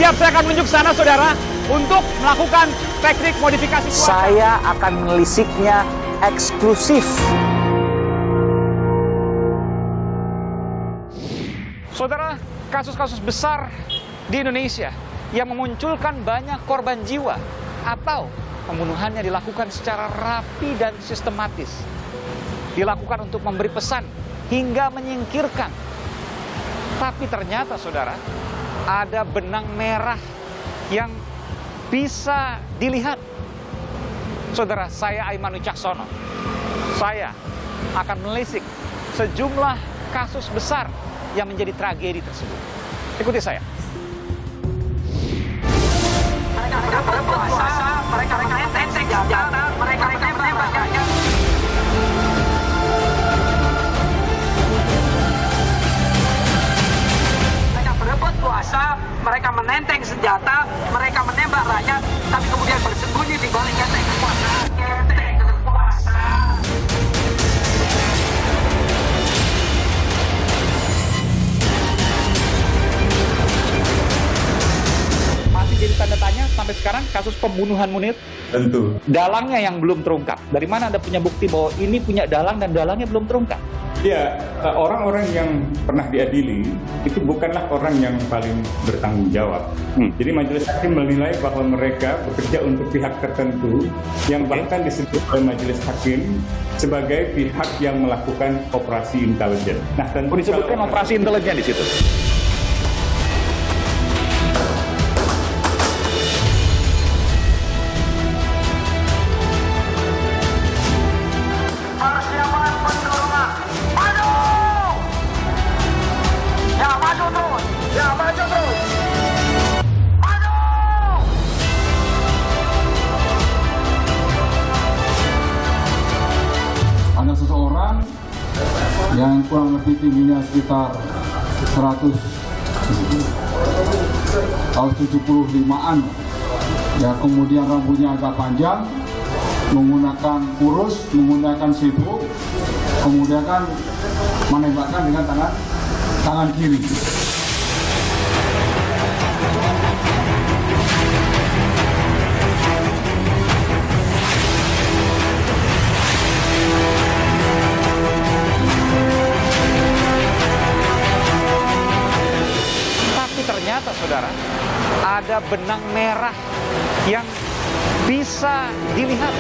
Siap, saya akan menunjuk sana, saudara, untuk melakukan teknik modifikasi cuaca. Saya akan menelisiknya eksklusif. Saudara, kasus-kasus besar di Indonesia yang memunculkan banyak korban jiwa atau pembunuhannya dilakukan secara rapi dan sistematis. Dilakukan untuk memberi pesan hingga menyingkirkan. Tapi ternyata, saudara, ada benang merah yang bisa dilihat. Saudara, saya Aiman Wicaksono. Saya akan menelisik sejumlah kasus besar yang menjadi tragedi tersebut. Ikuti saya. Mereka berpuasa, mereka enteng senjata, mereka menembak. Mereka berebut kuasa, mereka menenteng senjata, mereka menembak rakyat, tapi kemudian bersembunyi di balik enteng kekuasaan. Masih jadi tanda tanya sampai sekarang kasus pembunuhan Munir. Tentu. Dalangnya yang belum terungkap. Dari mana Anda punya bukti bahwa ini punya dalang dan dalangnya belum terungkap? Ya, orang-orang yang pernah diadili itu bukanlah orang yang paling bertanggung jawab. Jadi majelis hakim menilai bahwa mereka bekerja untuk pihak tertentu yang bahkan disebut oleh majelis hakim sebagai pihak yang melakukan operasi intelijen. Nah, tentu Disebutkan operasi intelijen di situ. Persiapan pendorongan. Maju! Ya, maju terus. Ya, maju terus. Maju! Ada seseorang yang kurang lebih tingginya sekitar 100 atau 75-an, ya, kemudian rambutnya agak panjang, menggunakan kurus, menggunakan sibuk, kemudian kan menembakkan dengan tangan kiri. Tapi ternyata, saudara, ada benang merah yang bisa dilihat.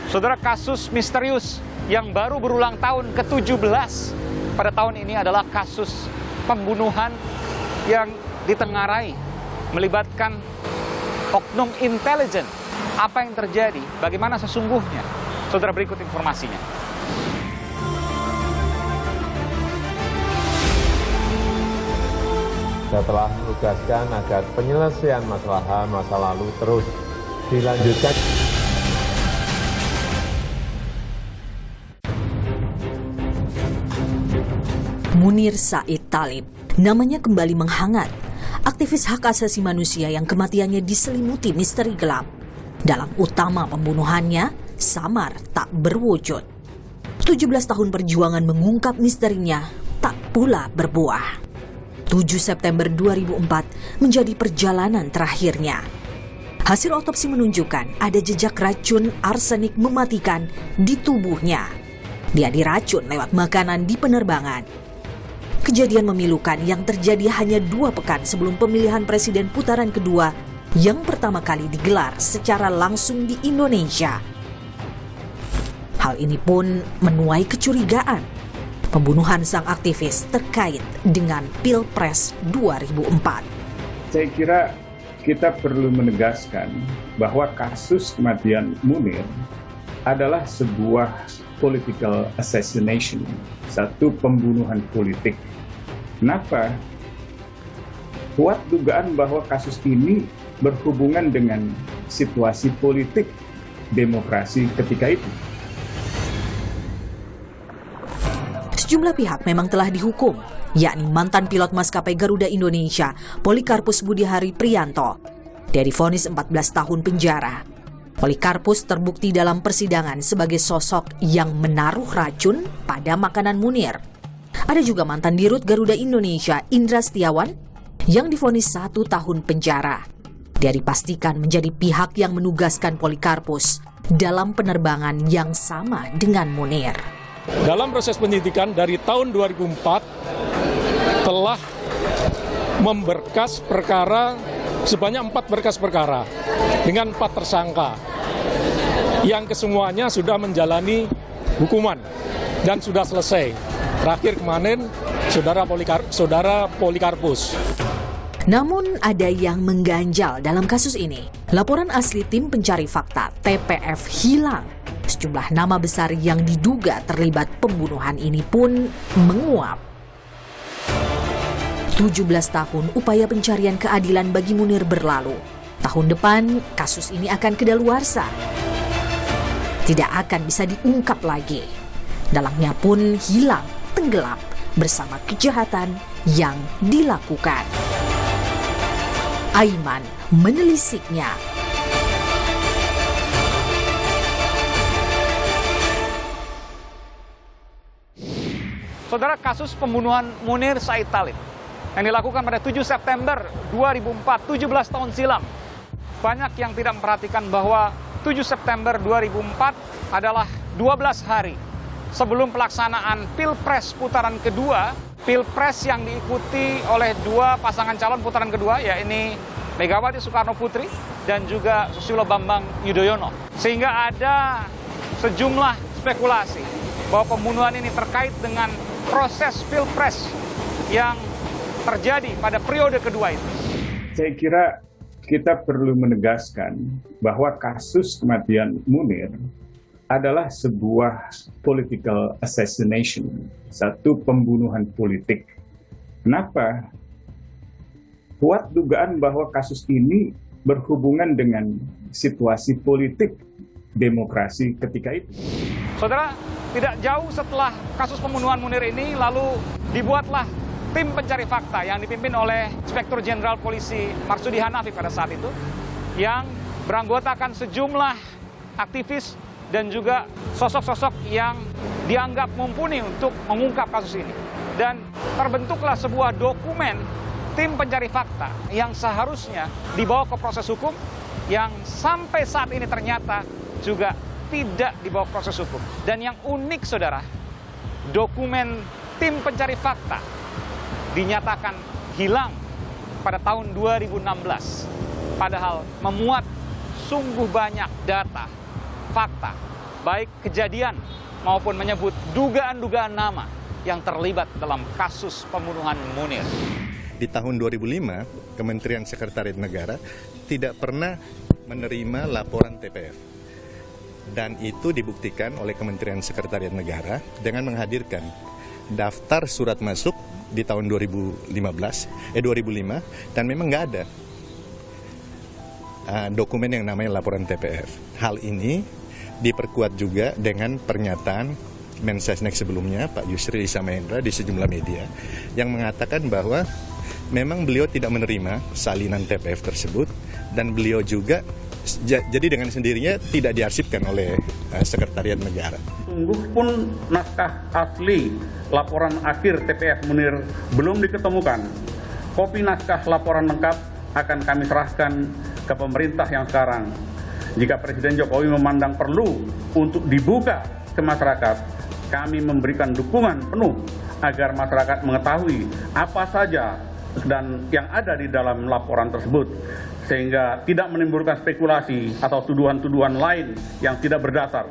Saudara, kasus misterius yang baru berulang tahun ke-17 pada tahun ini adalah kasus pembunuhan yang ditengarai melibatkan oknum intelijen. Apa yang terjadi? Bagaimana sesungguhnya? Saudara, berikut informasinya. Setelah menugaskan agar penyelesaian masalah masa lalu terus dilanjutkan. Munir Said Talib, namanya kembali menghangat. Aktivis hak asasi manusia yang kematiannya diselimuti misteri gelap. Dalang utama pembunuhannya samar tak berwujud. 17 tahun perjuangan mengungkap misterinya tak pula berbuah. 7 September 2004 menjadi perjalanan terakhirnya. Hasil otopsi menunjukkan ada jejak racun arsenik mematikan di tubuhnya. Dia diracun lewat makanan di penerbangan. Kejadian memilukan yang terjadi hanya 2 pekan sebelum pemilihan presiden putaran kedua yang pertama kali digelar secara langsung di Indonesia. Hal ini pun menuai kecurigaan pembunuhan sang aktivis terkait dengan Pilpres 2004. saya kira kita perlu menegaskan bahwa kasus kematian Munir adalah sebuah political assassination, satu pembunuhan politik. Kenapa? Kuat dugaan bahwa kasus ini berhubungan dengan situasi politik demokrasi ketika itu. Sejumlah pihak memang telah dihukum, yakni mantan pilot maskapai Garuda Indonesia, Polikarpus Budihari Priyanto. Dia divonis 14 tahun penjara. Polikarpus terbukti dalam persidangan sebagai sosok yang menaruh racun pada makanan Munir. Ada juga mantan Dirut Garuda Indonesia, Indra Setiawan, yang divonis 1 tahun penjara. Dia dipastikan menjadi pihak yang menugaskan Polikarpus dalam penerbangan yang sama dengan Munir. Dalam proses penyidikan dari tahun 2004 telah memberkas perkara sebanyak 4 berkas perkara dengan 4 tersangka yang kesemuanya sudah menjalani hukuman dan sudah selesai. Terakhir kemarin saudara Polikarpus. Namun ada yang mengganjal dalam kasus ini. Laporan asli tim pencari fakta TPF hilang. Sejumlah nama besar yang diduga terlibat pembunuhan ini pun menguap. 17 tahun upaya pencarian keadilan bagi Munir berlalu. Tahun depan kasus ini akan kedaluarsa. Tidak akan bisa diungkap lagi. Dalangnya pun hilang, tenggelam bersama kejahatan yang dilakukan. Aiman menelisiknya. Saudara, kasus pembunuhan Munir Said Talib yang dilakukan pada 7 September 2004, 17 tahun silam. Banyak yang tidak memperhatikan bahwa 7 September 2004 adalah 12 hari sebelum pelaksanaan Pilpres putaran kedua, Pilpres yang diikuti oleh 2 pasangan calon putaran kedua, yaitu Megawati Soekarno Putri dan juga Susilo Bambang Yudhoyono. Sehingga ada sejumlah spekulasi bahwa pembunuhan ini terkait dengan proses Pilpres yang terjadi pada periode kedua itu. Saya kira kita perlu menegaskan bahwa kasus kematian Munir adalah sebuah political assassination, satu pembunuhan politik. Kenapa? Kuat dugaan bahwa kasus ini berhubungan dengan situasi politik demokrasi ketika itu. Saudara, tidak jauh setelah kasus pembunuhan Munir ini, lalu dibuatlah tim pencari fakta yang dipimpin oleh Inspektur Jenderal Polisi Marsudi Hanafi pada saat itu, yang beranggotakan sejumlah aktivis dan juga sosok-sosok yang dianggap mumpuni untuk mengungkap kasus ini. Dan terbentuklah sebuah dokumen tim pencari fakta yang seharusnya dibawa ke proses hukum, yang sampai saat ini ternyata juga tidak dibawa ke proses hukum. Dan yang unik, saudara, dokumen tim pencari fakta dinyatakan hilang pada tahun 2016. Padahal memuat sungguh banyak data, fakta, baik kejadian maupun menyebut dugaan-dugaan nama yang terlibat dalam kasus pembunuhan Munir. Di tahun 2005, Kementerian Sekretariat Negara tidak pernah menerima laporan TPF. Dan itu dibuktikan oleh Kementerian Sekretariat Negara dengan menghadirkan daftar surat masuk di tahun 2005 dan memang nggak ada dokumen yang namanya laporan TPF. Hal ini diperkuat juga dengan pernyataan Mensesnek sebelumnya, Pak Yusril Iza Mahendra, di sejumlah media yang mengatakan bahwa memang beliau tidak menerima salinan TPF tersebut dan beliau juga jadi dengan sendirinya tidak diarsipkan oleh Sekretariat Negara. Sungguh pun naskah asli laporan akhir TPF Munir belum diketemukan. Kopi naskah laporan lengkap akan kami serahkan ke pemerintah yang sekarang. Jika Presiden Jokowi memandang perlu untuk dibuka ke masyarakat, kami memberikan dukungan penuh agar masyarakat mengetahui apa saja dan yang ada di dalam laporan tersebut, sehingga tidak menimbulkan spekulasi atau tuduhan-tuduhan lain yang tidak berdasar.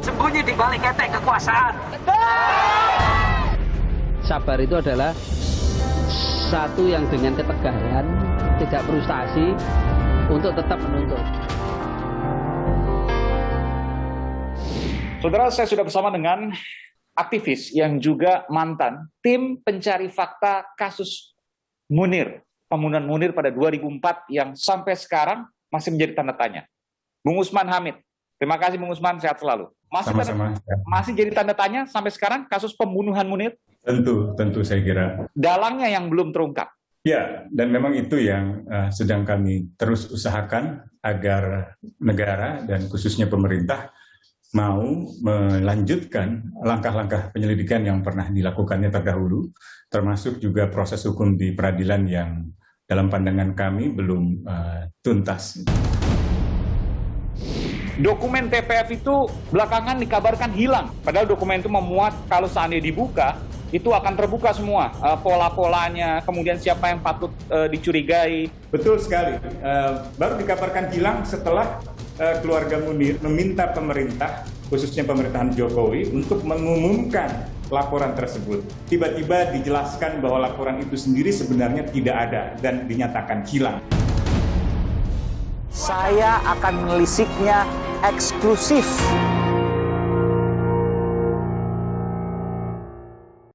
Sembunyi di balik ketek kekuasaan. Sabar itu adalah satu yang dengan ketegaran, tidak frustasi, untuk tetap menuntut. Saudara, saya sudah bersama dengan aktivis yang juga mantan tim pencari fakta kasus Munir, pembunuhan Munir pada 2004 yang sampai sekarang masih menjadi tanda tanya. Bung Usman Hamid. Terima kasih Bung Usman, sehat selalu. Masih jadi tanda tanya sampai sekarang kasus pembunuhan Munir? Tentu saya kira. Dalangnya yang belum terungkap. Ya, dan memang itu yang sedang kami terus usahakan agar negara dan khususnya pemerintah mau melanjutkan langkah-langkah penyelidikan yang pernah dilakukannya terdahulu, termasuk juga proses hukum di peradilan yang dalam pandangan kami belum tuntas. Dokumen TPF itu belakangan dikabarkan hilang, padahal dokumen itu memuat kalau seandainya dibuka, itu akan terbuka semua, pola-polanya, kemudian siapa yang patut dicurigai. Betul sekali, baru dikabarkan hilang setelah keluarga Munir meminta pemerintah, khususnya pemerintahan Jokowi, untuk mengumumkan laporan tersebut. Tiba-tiba dijelaskan bahwa laporan itu sendiri sebenarnya tidak ada dan dinyatakan hilang. Saya akan menelisiknya eksklusif